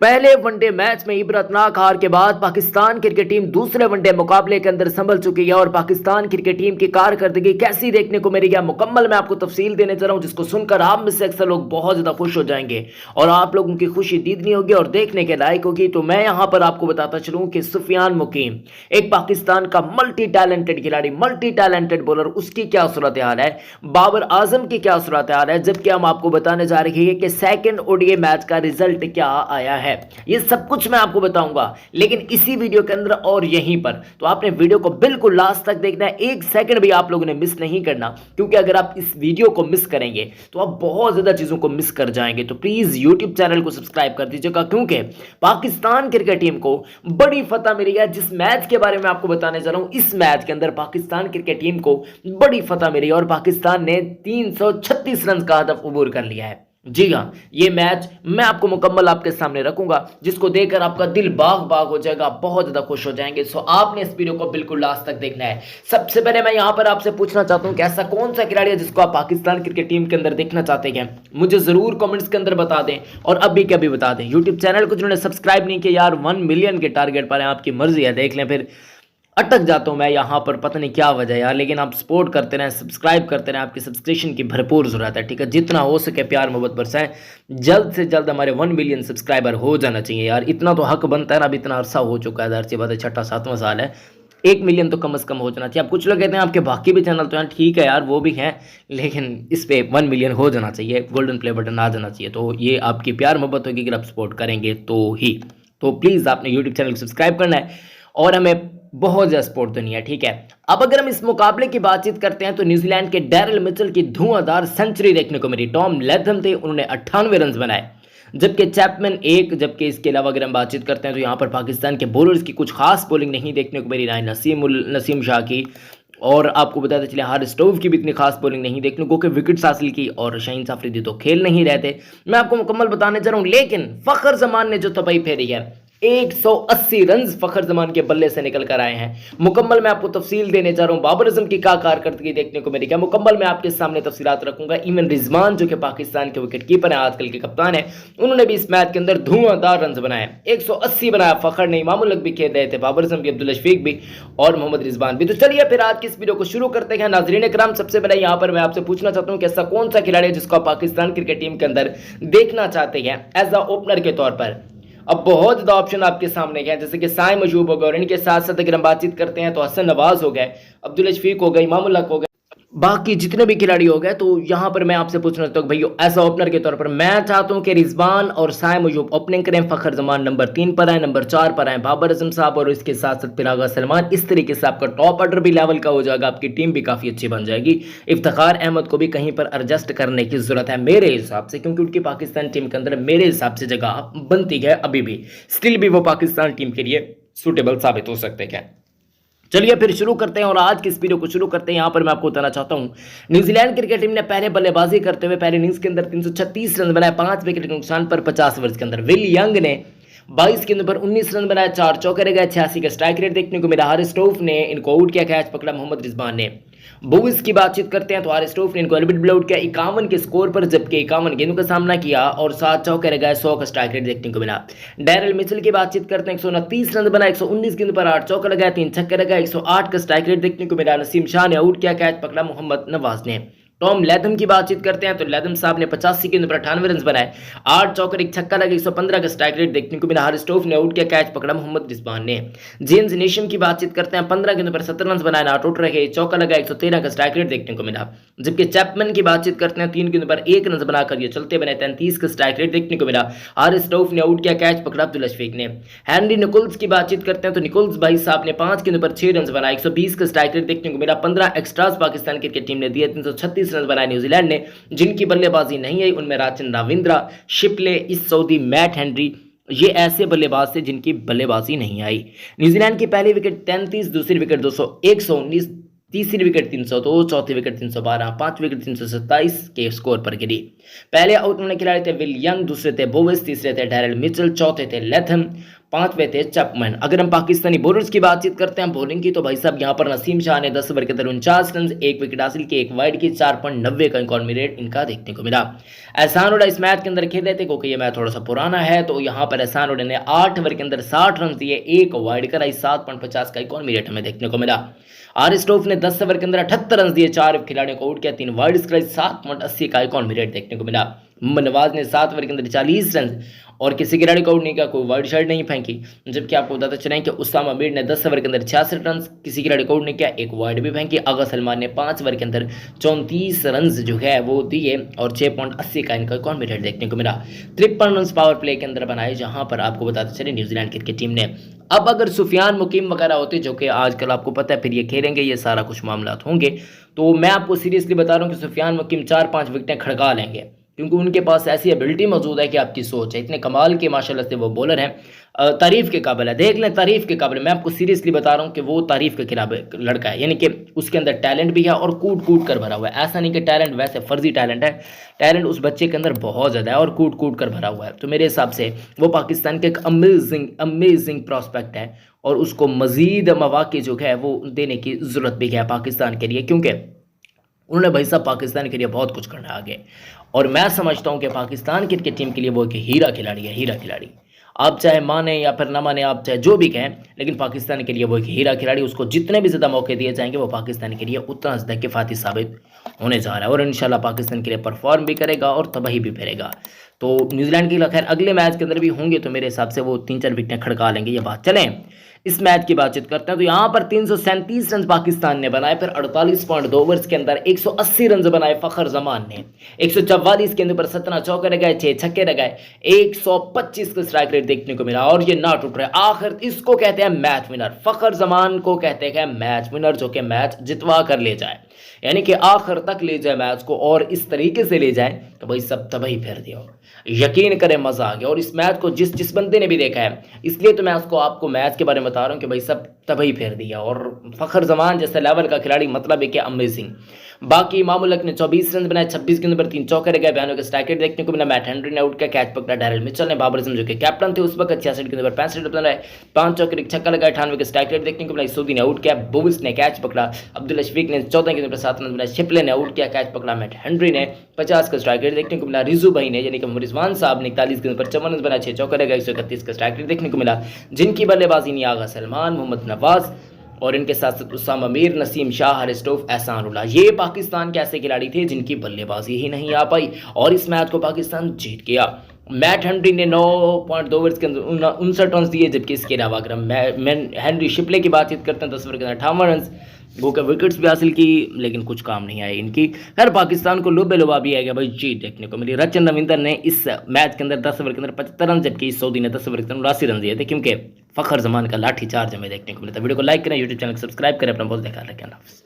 पहले one day match में इबरतनाक हार के बाद पाकिस्तान क्रिकेट टीम दूसरे वनडे मुकाबले के अंदर संभल चुकी है और पाकिस्तान क्रिकेट टीम की कारकर्दगी कैसी देखने को मिली है मुकम्मल मैं आपको तफसील देने जा रहा हूं, जिसको सुनकर आप में से अक्सर लोग बहुत ज्यादा खुश हो जाएंगे और आप लोगों की खुशी दीदनी होगी और देखने के लायक होगी। तो मैं यहां पर आपको बताता चलूं कि सुफियान मुकीम एक पाकिस्तान का मल्टी टैलेंटेड खिलाड़ी, मल्टी टैलेंटेड बॉलर, उसकी क्या सूरत हाल है, बाबर आजम की क्या सूरत हाल है, जबकि हम आपको बताने जा रहे हैं कि सेकंड ओडीआई मैच का रिजल्ट क्या आया है। ये सब कुछ मैं आपको बताऊंगा लेकिन इसी वीडियो के अंदर और यहीं पर, तो आपने वीडियो को बिल्कुल लास्ट तक देखना है, एक सेकंड भी आप लोगों ने मिस नहीं करना, क्योंकि अगर आप इस वीडियो को मिस करेंगे तो आप बहुत ज्यादा चीजों को मिस कर जाएंगे। तो प्लीज यूट्यूब चैनल को सब्सक्राइब कर दीजिएगा, क्योंकि पाकिस्तान क्रिकेट टीम को बड़ी फतह मिली है। जिस मैच के बारे में आपको बताने जा रहा हूं, इस मैच के अंदर पाकिस्तान क्रिकेट टीम को बड़ी फतह मिली और पाकिस्तान ने 336 रन का हदफ अबूर कर लिया है। जी हाँ, ये मैच मैं आपको मुकम्मल आपके सामने रखूंगा, जिसको देखकर आपका दिल बाग बाग हो जाएगा, बहुत ज्यादा खुश हो जाएंगे। सो आपने इस वीडियो को बिल्कुल लास्ट तक देखना है। सबसे पहले मैं यहां पर आपसे पूछना चाहता हूं कि ऐसा कौन सा खिलाड़ी है जिसको आप पाकिस्तान क्रिकेट टीम के अंदर देखना चाहते हैं, मुझे जरूर कमेंट्स के अंदर बता दें और अभी के अभी बता दें। यूट्यूब चैनल को जिन्होंने सब्सक्राइब नहीं किया यार, 1 मिलियन के टारगेट पर है, आपकी मर्जी है, देख लें। फिर अटक जाता हूँ मैं यहाँ पर, पता नहीं क्या वजह यार, लेकिन आप सपोर्ट करते रहें, सब्सक्राइब करते रहें, आपकी सब्सक्रिप्शन की भरपूर जरूरत है, ठीक है। जितना हो सके प्यार मोहब्बत बरसाएं, जल्द से जल्द हमारे 1 मिलियन सब्सक्राइबर हो जाना चाहिए यार, इतना तो हक बनता है ना। अब इतना अरसा हो चुका है, ज़ाहिर सी बात है, 6वां 7वां साल है, 1 मिलियन तो कम से कम हो जाना चाहिए। अब कुछ लोग कहते हैं आपके बाकी भी चैनल तो यार ठीक है यार, वो भी हैं, लेकिन इस पे 1 मिलियन हो जाना चाहिए, गोल्डन प्ले बटन आ जाना चाहिए। तो ये आपकी प्यार मोहब्बत होगी अगर आप सपोर्ट करेंगे तो ही। तो प्लीज़ आपने यूट्यूब चैनल को सब्सक्राइब करना है और हमें बहुत ज्यादा सपोर्ट देनी है, ठीक है। अब अगर हम इस मुकाबले की बातचीत करते हैं तो न्यूजीलैंड के डैरल मिचेल की धुआंधार सेंचुरी देखने को मिली। टॉम लैथम थे, उन्होंने 98 रन बनाए, जबकि चैपमैन एक। जबकि इसके अलावा अगर हम बातचीत करते हैं तो यहाँ पर पाकिस्तान के बॉलर्स की कुछ खास बॉलिंग नहीं देखने को मिली, ना नसीम शाह की, और आपको बताते चले हार स्टोव की भी इतनी खास बॉलिंग नहीं देखने को, कि विकेट्स हासिल की, और शाहीन अफरीदी तो खेल नहीं रहे थे। मैं आपको मुकम्मल बताने जा रहा हूँ, लेकिन फखर जमान ने जो तबाही फेरी है, 180 रन फखर जमान के बल्ले से निकल कर आए हैं। मुकम्मल मैं आपको तफसील देने जा रहा हूं, बाबर आजम की क्या कारकर्दगी देखने को मिली, क्या मुकम्मल मैं आपके सामने तफसीलात रखूंगा। इमन रिजवान जो कि पाकिस्तान के विकेट कीपर हैं, आजकल के कप्तान हैं, उन्होंने भी इस मैच के अंदर धुआंधार रन बनाए, 180 बनाया। फखर ने, इमामुल हक भी खेल रहे थे, बाबर आजम भी, अब्दुल शफीक भी और मोहम्मद रिजवान भी। तो चलिए फिर आज की इस वीडियो को शुरू करते हैं। नाजरीन कराम, सबसे पहले यहाँ पर मैं आपसे पूछना चाहता हूँ कि ऐसा कौन सा खिलाड़ी है जिसको आप पाकिस्तान क्रिकेट टीम के अंदर देखना चाहते हैं एज अ ओपनर के तौर पर। अब बहुत ज़्यादा ऑप्शन आपके सामने हैं, जैसे कि साइम अयूब हो गए, और इनके साथ साथ अगर हम बातचीत करते हैं तो हसन नवाज हो गए, अब्दुल शफीक हो गए, इमामुल हक हो गए, बाकी जितने भी खिलाड़ी हो गए। तो यहां पर मैं आपसे पूछना चाहता हूँ भाई, ऐसा ओपनर के तौर पर मैं चाहता हूं कि रिजवान और साइम अयूब ओपनिंग करें, फखर जमान नंबर 3 पर आए, नंबर 4 पर आए बाबर आजम साहब, और इसके साथ साथ पिरागा सलमान। इस तरीके से आपका टॉप ऑर्डर भी लेवल का हो जाएगा, आपकी टीम भी काफी अच्छी बन जाएगी। इफ्तिखार अहमद को भी कहीं पर एडजस्ट करने की जरूरत है मेरे हिसाब से, क्योंकि उनकी पाकिस्तान टीम के अंदर मेरे हिसाब से जगह बनती है अभी भी, स्टिल भी वो पाकिस्तान टीम के लिए सूटेबल साबित हो सकते हैं। चलिए फिर शुरू करते हैं और आज की इस वीडियो को शुरू करते हैं। यहां पर मैं आपको बताना चाहता हूं, न्यूजीलैंड क्रिकेट टीम ने पहले बल्लेबाजी करते हुए पहले इनिंग्स के अंदर 336 रन बनाए, 5 विकेट के नुकसान पर 50 ओवर के अंदर। विल यंग ने 22 गेंदों पर 19 रन बनाए, 4 चौके रह गए, 86 का स्ट्राइक रेट देखने को मिला। हारिस स्टोफ ने इनको आउट किया, कैच पकड़ा मोहम्मद रिजवान ने। बोविस की बातचीत करते हैं तो हारिस स्टोफ ने इनको एल्बिट ब्लो आउट किया 51 के स्कोर पर, जबकि 51 गेंदों का सामना किया और 7 चौके रह गए, 100 का स्ट्राइक रेट देखने को मिला। डैरल मिचेल की बातचीत करते हैं, 129 रन बनाए, 119 गेंदों पर 8 चौके लगाए, 3 छक्के लगाए, 108 का स्ट्राइक रेट देखने को मिला। नसीम शाह ने आउट किया, कैच पकड़ा मोहम्मद नवाज ने। टॉम लैथम की बातचीत करते हैं तो लैथम साहब ने 85 के ऊपर 98 रन बनाए, 8 चौकर, 1 छक्का लगे, 115 का स्ट्राइक रेट देखने को मिला। हारिस स्टोफ ने आउट किया, कैच पकड़ा मोहम्मद रिजवान ने। जेम्स नेशम की बातचीत करते हैं, 15 के ऊपर 70 रन बनाए, 8 आउट रहे, चौका लगा, 113 का स्ट्राइक रेट देखने को मिला। जबकि चैपमैन की बातचीत करते हैं, 3 के ऊपर 1 रन बनाकर ये चलते बने, 33 का स्ट्राइक रेट देखने को मिला। हारिस स्टोफ ने आउट किया, कैच पकड़ा अब्दुल शफीक ने। हैनरी निकोल्स की बातचीत करते हैं तो निकोल्स भाई साहब ने 5 के ऊपर 6 रन बनाए, 120 का स्ट्राइक रेट देखने को मिला। 15 एक्स्ट्रास पाकिस्तान क्रिकेट टीम ने दिए, 336 रन बनाए न्यूजीलैंड ने। जिनकी बल्लेबाजी नहीं आई उनमें राचन रविंद्रा, शिपले, इस सऊदी, मैट हेनरी, ये ऐसे बल्लेबाज थे जिनकी बल्लेबाजी नहीं आई। न्यूजीलैंड की पहली विकेट 33, दूसरी विकेट 119, तीसरी विकेट 302, चौथी विकेट 312, 5 विकेट 327 के स्कोर पर गिरी। पहले आउट होने खिलाड़ी थे विल यंग, दूसरे थे बोविस, तीसरे थे डैरल मिचेल, चौथे थे लैथम, 5वें थे चैपमैन। अगर हम पाकिस्तानी बॉलर्स की बातचीत करते हैं बॉलिंग की, तो भाई साहब यहाँ पर नसीम शाह ने 10 ओवर के अंदर 49 रन, 1 विकेट हासिल की, 1 वाइड की, 4.90 का इकॉनमी रेट इनका देखने को मिला। एहसान उल्ला इस मैच के अंदर खेले थे, क्योंकि ये मैच थोड़ा सा पुराना है, तो यहाँ पर एहसान उल्ला ने 8 ओवर के अंदर 60 रन दिए, 1 वाइड कराई, 7.50 का इकॉनमी रेट हमें देखने को मिला। आर स्टोफ ने 10 ओवर के अंदर 78 रन दिए, 4 खिलाड़ियों को आउट किया, 3 वाइड कराई, 7.80 का इकॉनमी रेट देखने को मिला। मोहम्मद नवाज ने 7 ओवर के अंदर 40 रन और किसी खिलाड़ी को आउट नहीं किया, कोई वाइड शॉट नहीं फेंकी। जबकि आपको बताते चलें कि उस्तामा मीर ने 10 ओवर के अंदर 66 रन, किसी खिलाड़ी को आउट नहीं किया, 1 वाइड भी फेंकी। आगा सलमान ने 5 ओवर के अंदर 34 रन जो है वो दिए और 6.80 का इनका इकॉनमी रेट देखने को मिला। 53 रन पावर प्ले के अंदर बनाए, जहां पर आपको बताते चले न्यूजीलैंड क्रिकेट टीम ने। अब अगर सुफियान मुकीम वगैरह होते, जो कि आजकल आपको पता है फिर ये खेलेंगे, ये सारा कुछ मामला होंगे, तो मैं आपको सीरियसली बता रहा हूँ कि सुफियान मुकीम 4-5 विकेटें खड़का लेंगे, क्योंकि उनके पास ऐसी एबिलिटी मौजूद है कि आपकी सोच है। इतने कमाल के माशाल्लाह से वो बॉलर हैं, तारीफ़ के काबिल है। देख लें, तारीफ़ के काबिल। मैं आपको सीरियसली बता रहा हूँ कि वो तारीफ़ के खिलाफ लड़का है, यानी कि उसके अंदर टैलेंट भी है और कूट कूट कर भरा हुआ है। ऐसा नहीं कि टैलेंट वैसे फर्जी टैलेंट है, टैलेंट उस बच्चे के अंदर बहुत ज़्यादा है और कूट कूट कर भरा हुआ है। तो मेरे हिसाब से वो पाकिस्तान के एक अमेजिंग प्रॉस्पेक्ट है और उसको मज़ीद मौक़े जो है वो देने की ज़रूरत भी है पाकिस्तान के लिए, क्योंकि उन्होंने भाई साहब पाकिस्तान के लिए बहुत कुछ करना है आगे। और मैं समझता हूं कि पाकिस्तान क्रिकेट टीम के लिए वो एक हीरा खिलाड़ी है, हीरा खिलाड़ी। आप चाहे माने या फिर ना माने, आप चाहे जो भी कहें, लेकिन पाकिस्तान के लिए वो एक हीरा खिलाड़ी। उसको जितने भी ज़्यादा मौके दिए जाएंगे वो पाकिस्तान के लिए उतना ज़्यादा किफ़ायती साबित होने जा रहा है और इंशाल्लाह पाकिस्तान के लिए परफॉर्म भी करेगा और तबाही भी करेगा। तो न्यूजीलैंड के लिए खैर अगले मैच के अंदर भी होंगे, तो मेरे हिसाब से वो 3-4 विकेटें खड़का लेंगे, ये बात। चलें इस मैच की बातचीत करते हैं। तो यहाँ पर 337 रन पाकिस्तान ने बनाए, फिर 48.2 ओवर्स के अंदर 180 रन बनाए फ़खर जमान ने। 144 के अंदर 17 चौके लगाए, 6 छक्के लगाए, 125 का स्ट्राइक रेट देखने को मिला और ये ना टूट रहे। आखिर इसको कहते हैं मैच विनर, फ़खर जमान को कहते हैं मैच विनर, जो कि मैच जितवा कर ले जाए, यानी कि आखिर तक ले जाए मैच को और इस तरीके से ले जाए तो भाई सब तबाही फेर दिया। यकीन करें मजा आ गया। और इस मैच को जिस बंदे ने भी देखा है, इसलिए तो मैं उसको आपको मैच के बारे में बता रहा हूँ कि भाई सब तबाही फेर दिया। और फ़खर जमान जैसे लेवल का खिलाड़ी, मतलब है कि अमेजिंग। बाकी मामूलक ने 24 रन बनाए, 26 के अंदर 3 चौके लगाए, 92 का स्ट्राइक रेट देखने को मिला। मैट हेनरी ने आउट किया, कैच पकड़ा डैरिल मिचेल ने। बाबर आजम जो कि कैप्टन थे उस वक्त 66 के अंदर 65 रन बनाए, 5 चौके एक छक्का लगाया, 98 का स्ट्राइक रेट देखने को मिला। सऊदी ने आउट किया, बोविस ने कैच पकड़ा, अब्दुल्ला शफीक ने 14 के अंदर 7 रन बनाए, शिपले ने आउट किया, कैच पकड़ा। मैट हेनरी ने 50 का स्ट्राइक रेट देखने को मिला। रिजू भाई ने यानी कि रिजवान साहब ने 41 के अंदर 54 रन बनाए, 6 चौके लगाए, 131 का स्ट्राइक रेट देखने को मिला। जिनकी बल्लेबाजी नहीं, आगा सलमान, मोहम्मद नवाज और इनके साथ साथ उस्तामा मीर, नसीम शाह, हारिस एहसान उल्ला, ये पाकिस्तान के ऐसे खिलाड़ी थे जिनकी बल्लेबाजी ही नहीं आ पाई और इस मैच को पाकिस्तान जीत गया। मैट हेनरी ने 9.2 ओवर्स के अंदर 59 रन दिए, जबकि इसके अलावा अगर हम हेनरी शिपले की बातचीत करते हैं 10 ओवर के अंदर 58 रन, वो के विकेट्स भी हासिल की, लेकिन कुछ काम नहीं आए इनकी। खैर पाकिस्तान को लुबे लुबा भी आएगा भाई, जीत देखने को मिली। रचन रविंदर ने इस मैच के अंदर 10 ओवर के अंदर 75 रन, जबकि सऊदी ने 10 ओवर के अंदर 89 रन दिए थे, क्योंकि फ़खर जमान का लाठी चार्ज हमें देखने को मिला था। वीडियो को लाइक करें, यूट्यूब चैनल को सब्सक्राइब करें, अपना बहुत ख्याल रखें।